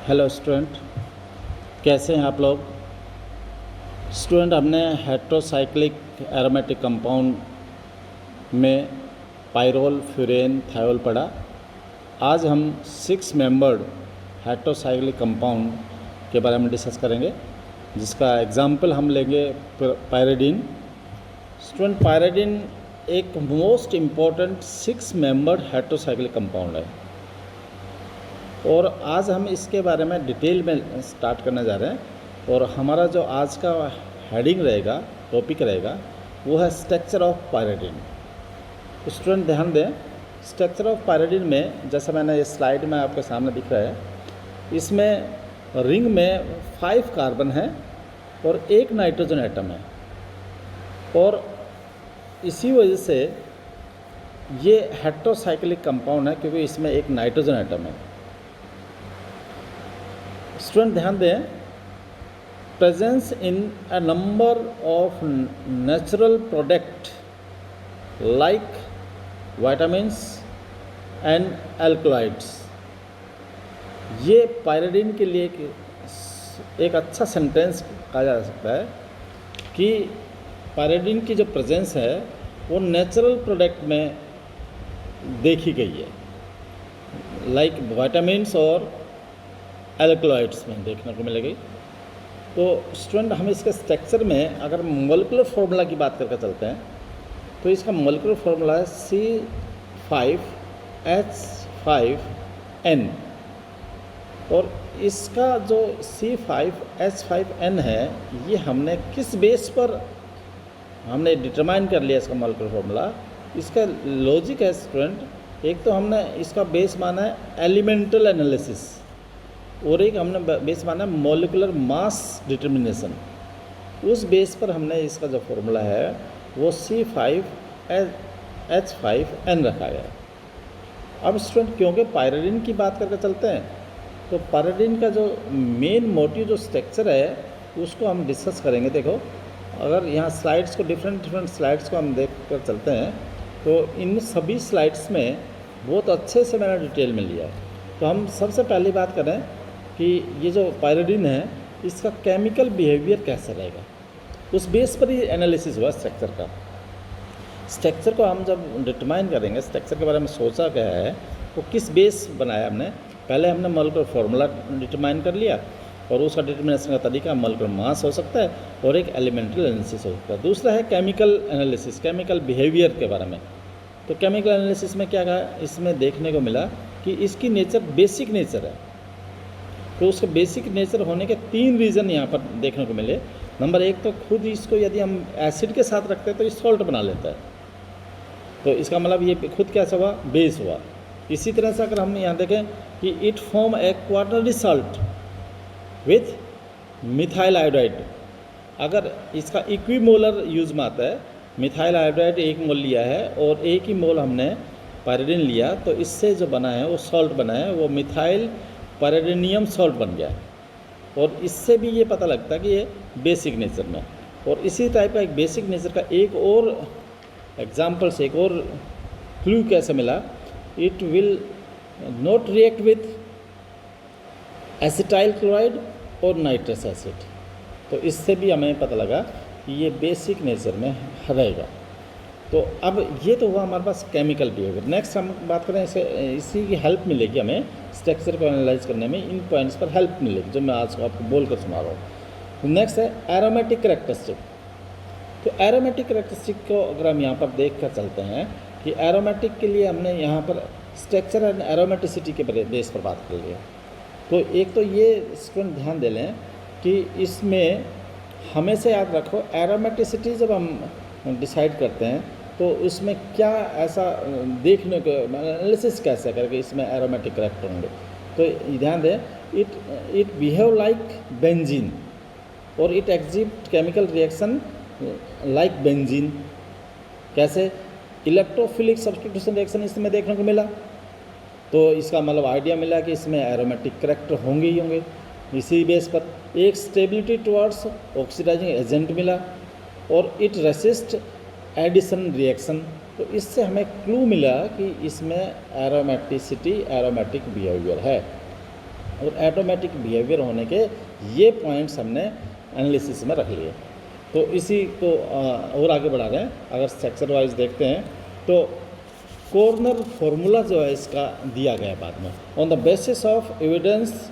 Hello student, कैसे हैं आप लोग। स्टूडेंट, हमने हेट्रोसाइक्लिक एरोमेटिक कंपाउंड में पायरोल, फ्यूरेन, थायोल पढ़ा। आज हम 6 मेंबर्ड हेट्रोसाइक्लिक कंपाउंड के बारे में डिस्कस करेंगे, जिसका एग्जाम्पल हम लेंगे पायरिडीन। स्टूडेंट, पायरिडीन एक most important 6 membered heterocyclic compound है और आज हम इसके बारे में डिटेल में स्टार्ट करने जा रहे हैं। और हमारा जो आज का हेडिंग रहेगा, टॉपिक रहेगा, वो है स्ट्रक्चर ऑफ पायरिडीन। तो स्टूडेंट ध्यान दें, स्ट्रक्चर ऑफ पायरिडीन में जैसा मैंने ये स्लाइड में आपके सामने दिख रहा है, इसमें रिंग में 5 कार्बन है और 1 नाइट्रोजन एटम है। और इसी वजह से ये हेट्रोसाइक्लिक कंपाउंड है, क्योंकि इसमें 1 नाइट्रोजन एटम है। स्टूडेंट ध्यान दें, presence in a number of natural product like vitamins and alkaloids, ये पायरिडीन के लिए एक अच्छा सेंटेंस कहा जा सकता है कि पायरिडीन की जो प्रेजेंस है वो नेचुरल प्रोडक्ट में देखी गई है, लाइक विटामिन्स और एल्कलॉइड्स में देखने को मिलेगी। तो स्टूडेंट, हम इसके स्ट्रक्चर में अगर मोलिकुलर फार्मूला की बात करके चलते हैं तो इसका मोलिकुलर फार्मूला है C5H5N। और इसका जो C5H5N है, ये हमने किस बेस पर हमने डिटरमाइन कर लिया इसका मोलिकुलर फार्मूला। इसका लॉजिक है स्टूडेंट, एक तो हमने इसका बेस माना है एलिमेंटल एनालिसिस और एक हमने बेस माना है मॉलिकुलर मास डिटर्मिनेशन। उस बेस पर हमने इसका जो फॉर्मूला है वो C5H5N रखा गया है। अब स्टूडेंट, क्योंकि पायरिडीन की बात करके चलते हैं, तो पायरिडीन का जो मेन मोटिव जो स्ट्रक्चर है उसको हम डिस्कस करेंगे। देखो, अगर यहाँ स्लाइड्स को डिफरेंट स्लाइड्स को हम देख कर चलते हैं तो इन सभी स्लाइड्स में बहुत अच्छे से मैंने डिटेल में लिया है। तो हम सबसे पहली बात करें कि ये जो पायरिडीन है इसका केमिकल बिहेवियर कैसा रहेगा, उस बेस पर ही एनालिसिस हुआ स्ट्रक्चर का। स्ट्रक्चर को हम जब डिटरमाइन करेंगे, स्ट्रक्चर के बारे में सोचा गया है वो किस बेस बनाया हमने। पहले हमने मोलिकुलर फार्मूला डिटरमाइन कर लिया और उसका डिटर्मिनेशन का तरीका मोलिकुलर मास हो सकता है और एक एलिमेंटल एनालिसिस हो सकता है। दूसरा है केमिकल एनालिसिस, केमिकल बिहेवियर के बारे में। तो केमिकल एनालिसिस में क्या कहा, इसमें देखने को मिला कि इसकी नेचर बेसिक नेचर है। तो उसके बेसिक नेचर होने के 3 रीज़न यहाँ पर देखने को मिले। नंबर 1 तो खुद इसको यदि हम एसिड के साथ रखते हैं तो ये सॉल्ट बना लेता है, तो इसका मतलब ये खुद कैसा हुआ, बेस हुआ। इसी तरह से अगर हम यहाँ देखें कि it form A quaternary salt with methyl iodide. अगर इसका इक्विमोलर यूज में आता है, मिथाइल आयोडाइड 1 मोल लिया है और 1 ही मोल हमने पायरिडीन लिया, तो इससे जो बना है वो सॉल्ट बना है, वो मिथाइल पायरिडीनियम सॉल्ट बन गया। और इससे भी ये पता लगता है कि ये बेसिक नेचर में। और इसी टाइप का एक बेसिक नेचर का एक और एग्जाम्पल से एक और क्लू कैसे मिला, it will not react with acetyl chloride और नाइट्रस एसिड। तो इससे भी हमें पता लगा कि ये बेसिक नेचर में रहेगा। तो अब ये तो हुआ हमारे पास केमिकल बिहेवियर। नेक्स्ट हम बात करें, इसी की हेल्प मिलेगी हमें स्ट्रक्चर को एनालाइज करने में। इन पॉइंट्स पर हेल्प मिलेगी जो मैं आज को आपको बोल कर सुना रहा हूँ। नेक्स्ट है एरोमेटिक करेक्टरिस्टिक। तो एरोमेटिक करेक्टरिस्टिक को अगर हम यहाँ पर देख कर चलते हैं कि एरोमेटिक के लिए हमने यहाँ पर स्ट्रक्चर एंड एरोमेटिसिटी के बेस पर बात कर लिया। तो एक तो ये स्टूडेंट ध्यान दे लें कि इसमें हमेशा याद रखो, एरोमेटिसिटी जब हम डिसाइड करते हैं तो इसमें क्या ऐसा देखने को एनालिसिस कैसे करके इसमें एरोमेटिक करेक्टर होंगे। तो ध्यान दें, इट बिहेव लाइक बेंजीन और it exhibit chemical reaction like benzene. कैसे, इलेक्ट्रोफिलिक सब्स्टिट्यूशन रिएक्शन इसमें देखने को मिला, तो इसका मतलब आइडिया मिला कि इसमें एरोमेटिक करेक्टर होंगे ही होंगे। इसी बेस पर एक स्टेबिलिटी टुवर्ड्स ऑक्सीडाइजिंग एजेंट मिला और इट रेसिस्ट एडिशन रिएक्शन। तो इससे हमें क्लू मिला कि इसमें एरोमेटिसिटी, एरोमेटिक बिहेवियर है। और ऑटोमेटिक बिहेवियर होने के ये पॉइंट्स हमने एनालिसिस में रख लिए। तो इसी को और आगे बढ़ा रहे हैं। अगर स्ट्रक्चर वाइज देखते हैं तो कॉर्नर फॉर्मूला जो है इसका दिया गया है बाद में, on the basis of evidence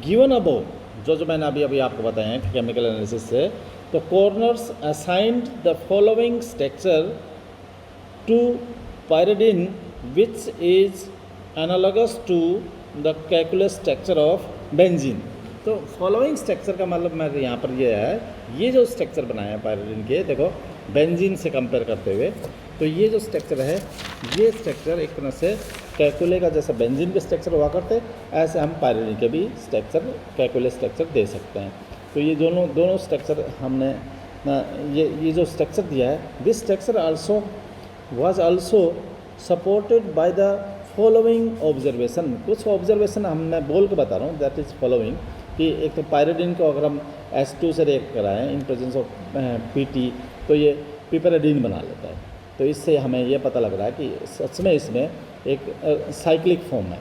given above, जो मैंने अभी आपको बताया है केमिकल एनालिसिस से, तो corners assigned the following structure to pyridine which is analogous to the calculus structure of benzene. तो फॉलोइंग स्ट्रक्चर का मतलब मैं यहाँ पर ये है, ये जो स्ट्रक्चर बनाया है पायरिडीन के, देखो बेंजीन से कंपेयर करते हुए, तो ये जो स्ट्रक्चर है, ये स्ट्रक्चर एक तरह से कैलकुले का जैसे बेंजीन के स्ट्रक्चर हुआ करते, ऐसे हम पायरिडीन के भी स्ट्रक्चर कैलकुले स्ट्रक्चर दे सकते हैं। तो ये दोनों स्ट्रक्चर हमने ये जो स्ट्रक्चर दिया है, this structure also was also supported by the following observation. कुछ ऑब्जर्वेशन हम मैं बोल के बता रहा हूँ, दैट इज़ फॉलोइंग, कि एक तो पायरिडीन को अगर हम H2 से रिएक्ट कराएं इन प्रेजेंस ऑफ PT, तो ये पिपेरेडीन बना लेता है। तो इससे हमें ये पता लग रहा है कि सच में इसमें एक साइक्लिक फॉर्म है,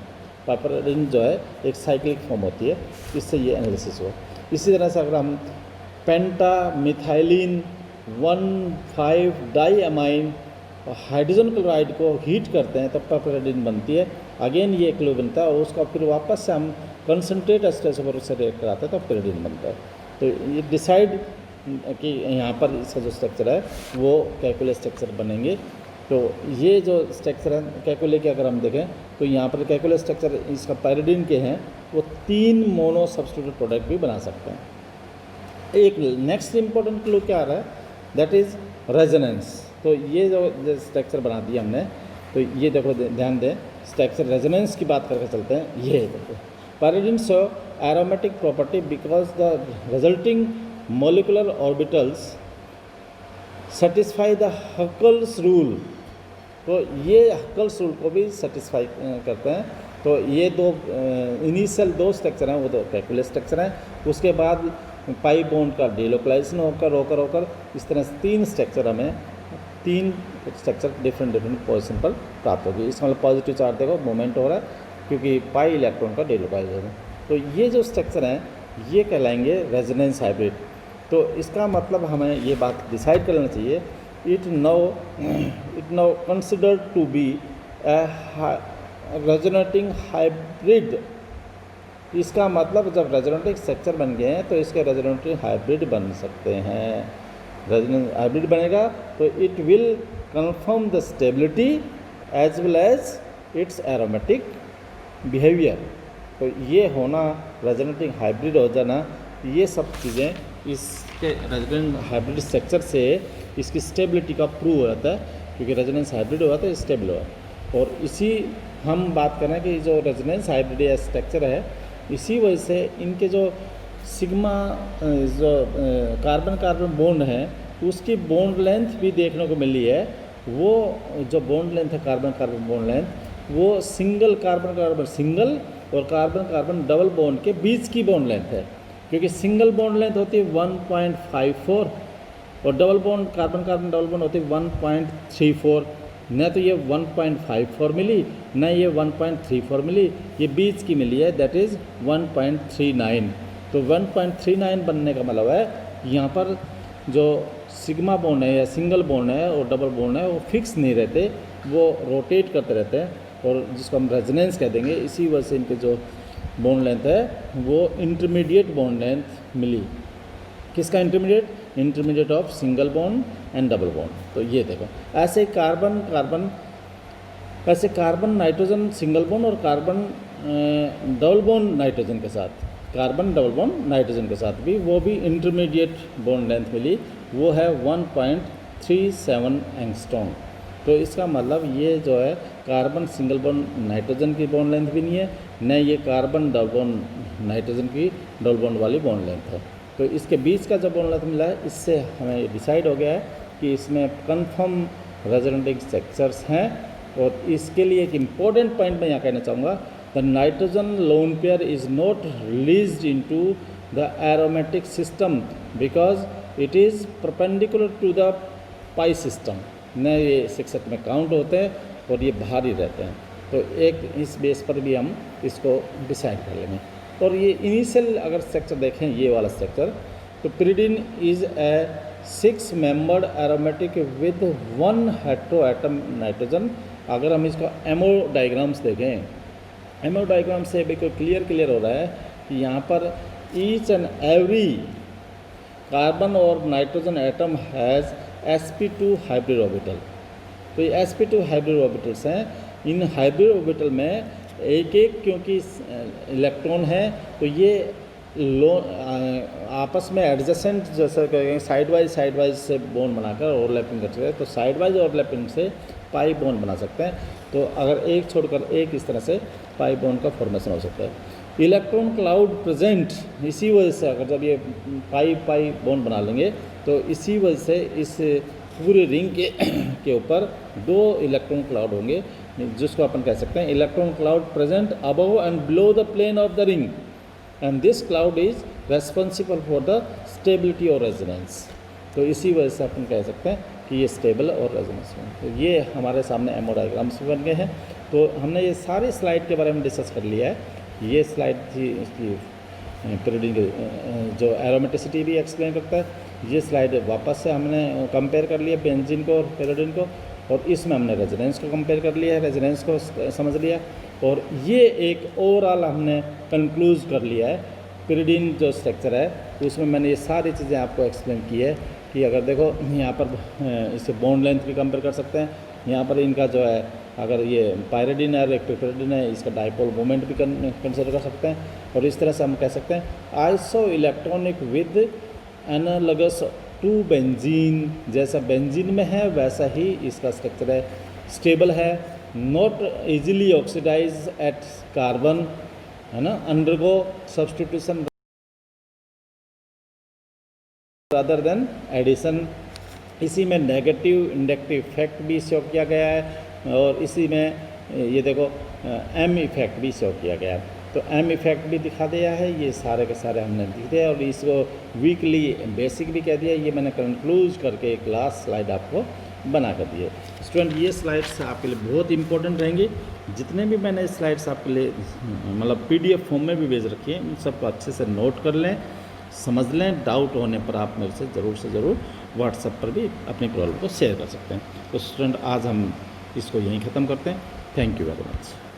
पिपेरेडीन जो है एक साइक्लिक फॉर्म होती है, इससे ये एनालिसिस हुआ। इसी तरह से अगर हम पेंटा मिथाइलिन 1,5-डाईअमाइन हाइड्रोजन क्लोराइड को हीट करते हैं तब पिपेरेडीन बनती है, अगेन ये क्लो बनता है, और उसका फिर वापस से हम कंसनट्रेट एस्टेस पर उससे रिएक्ट कराते हैं तब पिपेरेडीन बनता है। तो ये डिसाइड कि यहाँ पर इसका जो स्ट्रक्चर है वो कैलकुले स्ट्रक्चर बनेंगे। तो ये जो स्ट्रक्चर है कैलकुले के अगर हम देखें तो यहाँ पर कैलकुले स्ट्रक्चर इसका पायरिडीन के हैं, वो 3 मोनो सब्स्टिट्यूट प्रोडक्ट भी बना सकते हैं। एक नेक्स्ट इंपॉर्टेंट क्लू क्या आ रहा है, दैट इज़ रेजोनेंस। तो ये जो स्ट्रक्चर बना दिया हमने, तो ये देखो ध्यान दें, स्ट्रक्चर रेजोनेंस की बात करके चलते हैं। ये देखो pyridine show aromatic property because the resulting molecular orbitals satisfy the Huckel's rule. तो ये हकल्स रूल को भी सेटिस्फाई करते हैं। तो ये इनिशियल 2 स्ट्रक्चर हैं, वो 2 कैलकुले स्ट्रक्चर हैं। उसके बाद पाई बॉन्ड का डिलोकलाइजेशन होकर इस तरह से 3 स्ट्रक्चर हमें 3 स्ट्रक्चर डिफरेंट पोजीशन पर प्राप्त होगी। इसका मतलब पॉजिटिव चार्ज देखो मोमेंट हो रहा है क्योंकि पाई इलेक्ट्रॉन का डिलोकलाइजेशन। तो ये जो स्ट्रक्चर हैं ये कहलाएंगे रेजोनेंस हाइब्रिड। तो इसका मतलब हमें ये बात डिसाइड कर लेना चाहिए, it now considered to be resonating hybrid. इसका मतलब जब रेजोनेटिंग स्ट्रक्चर बन गए हैं तो इसके रेजोनेटिंग हाइब्रिड बन सकते हैं। रेजोनेंस हाइब्रिड बनेगा तो it will confirm the stability as well as its aromatic behaviour. तो ये होना, रेजोनेटिंग हाइब्रिड हो जाना, ये सब चीज़ें इसके रेजोनेंस हाइब्रिड स्ट्रक्चर से इसकी स्टेबिलिटी का प्रूव हो जाता है, क्योंकि रेजोनेंस हाइब्रिड हुआ तो स्टेबल हुआ। और इसी हम बात करें कि जो रेजोनेंस हाइब्रिड या स्ट्रक्चर है, इसी वजह से इनके जो सिग्मा जो कार्बन कार्बन बॉन्ड है उसकी बॉन्ड लेंथ भी देखने को मिली है। वो जो बॉन्ड लेंथ है कार्बन कार्बन बॉन्ड लेंथ, वो सिंगल कार्बन कार्बन सिंगल और कार्बन कार्बन डबल बॉन्ड के बीच की बॉन्ड लेंथ है। क्योंकि सिंगल बॉन्ड लेंथ होती है 1.54 और double bond carbon carbon double bond होती है 1.34। न तो ये 1.54 मिली, न ये 1.34 मिली, ये बीच की मिली है, दैट इज़ 1.39। तो 1.39 बनने का मतलब है यहाँ पर जो सिग्मा बॉन्ड है या सिंगल बॉन्ड है और डबल बॉन्ड है वो फिक्स नहीं रहते, वो रोटेट करते रहते हैं, और जिसको हम रेजोनेंस कह देंगे। इसी वजह से इनके जो बॉन्ड लेंथ है वो इंटरमीडिएट बॉन्ड लेंथ मिली। किसका intermediate? Intermediate of single bond and double bond. तो ये देखो ऐसे कार्बन नाइट्रोजन सिंगल बॉन्ड और कार्बन डबल बॉन्ड नाइट्रोजन के साथ, कार्बन डबल बॉन्ड नाइट्रोजन के साथ भी वो भी इंटरमीडिएट बॉन्ड लेंथ मिली, वो है 1.37 एंगस्ट्रॉम। तो इसका मतलब ये जो है कार्बन सिंगल बॉन्ड नाइट्रोजन की बॉन्ड लेंथ भी नहीं है, न ये कार्बन डबल बॉन्ड नाइट्रोजन की डबल बॉन्ड वाली बॉन्ड लेंथ है। तो इसके बीच का जो बॉन्ड लेंथ मिला है, इससे हमें डिसाइड हो गया है कि इसमें कन्फर्म रेजोनेटिंग स्ट्रक्चर्स हैं। और इसके लिए एक इम्पॉर्टेंट पॉइंट मैं यहाँ कहना चाहूँगा, the nitrogen lone pair is not released into the aromatic system because it is perpendicular to the pi system. न ये 66 में काउंट होते हैं और ये बाहर ही रहते हैं। तो एक इस बेस पर भी हम इसको डिसाइड कर लेंगे। और ये इनिशियल अगर स्ट्रक्चर देखें ये वाला स्ट्रक्चर, तो pyridine is a 6 membered aromatic with 1 hetero atom nitrogen. अगर हम इसका एमओ डायग्राम्स देखें, एमओ डायग्राम से बिल्कुल क्लियर हो रहा है कि यहाँ पर ईच एंड एवरी कार्बन और nitrogen atom has sp2 hybrid orbital. तो ये sp2 हाइब्रिड ऑर्बिटल्स हैं। इन हाइब्रिड ऑर्बिटल में एक एक क्योंकि इलेक्ट्रॉन है तो ये आपस में एडजेसेंट जैसा कहेंगे साइड वाइज से बॉन्ड बनाकर ओवरलैपिंग कर सकते हैं। तो साइड वाइज ओवरलैपिंग से पाई बॉन्ड बना सकते हैं। तो अगर एक छोड़कर एक इस तरह से पाई बॉन्ड का फॉर्मेशन हो सकता है। इलेक्ट्रॉन क्लाउड प्रेजेंट, इसी वजह से अगर जब ये पाई बॉन्ड बना लेंगे तो इसी वजह से इस पूरे रिंग के ऊपर 2 इलेक्ट्रॉन क्लाउड होंगे, जिसको अपन कह सकते हैं electron cloud present above and below the plane of the ring, and this cloud is responsible for the stability और रेजोनेंस। तो इसी वजह से अपन कह सकते हैं कि ये स्टेबल और रेजोनेंस में। तो ये हमारे सामने एमओ डायग्राम्स बन गए हैं। तो हमने ये सारी स्लाइड के बारे में डिस्कस कर लिया है। ये स्लाइड थी इसकी pyridine जो एरोमेटिसिटी भी एक्सप्लेन करता है। ये स्लाइड वापस से हमने कंपेयर कर लिया बेंजीन को और pyridine को, और इसमें हमने रेजोनेंस को कंपेयर कर लिया है, रेजोनेंस को समझ लिया, और ये एक ओवरऑल हमने कंक्लूज कर लिया है। pyridine जो स्ट्रक्चर है उसमें मैंने ये सारी चीज़ें आपको एक्सप्लेन की है कि अगर देखो यहाँ पर इसे बॉन्ड लेंथ भी कंपेयर कर सकते हैं। यहाँ पर इनका जो है अगर ये पायरिडीन है और एक pyridine है, इसका डाइपोल मोमेंट भी कंसिडर कर सकते हैं। और इस तरह से हम कह सकते हैं iso electronic with analogous to benzene, जैसा बेंजीन में है वैसा ही इसका स्ट्रक्चर है। स्टेबल है, not easily oxidise at carbon, है ना, undergo substitution rather than addition. इसी में नेगेटिव इंडक्टिव इफेक्ट भी शो किया गया है, और इसी में ये देखो एम इफेक्ट भी शो किया गया है। तो एम इफेक्ट भी दिखा दिया है, ये सारे के सारे हमने दिख दिया, और इसको वीकली बेसिक भी कह दिया। ये मैंने कंक्लूज करके एक लास्ट स्लाइड आपको बना कर दिए। स्टूडेंट ये स्लाइड्स आपके लिए बहुत इंपॉर्टेंट रहेंगी। जितने भी मैंने स्लाइड्स आपके लिए मतलब PDF फॉर्म में भी भेज रखी हैं, उन सबको अच्छे से नोट कर लें, समझ लें। डाउट होने पर आप मेरे से ज़रूर व्हाट्सएप पर भी अपनी प्रॉब्लम को शेयर कर सकते हैं। तो स्टूडेंट आज हम इसको यहीं ख़त्म करते हैं। Thank you very much.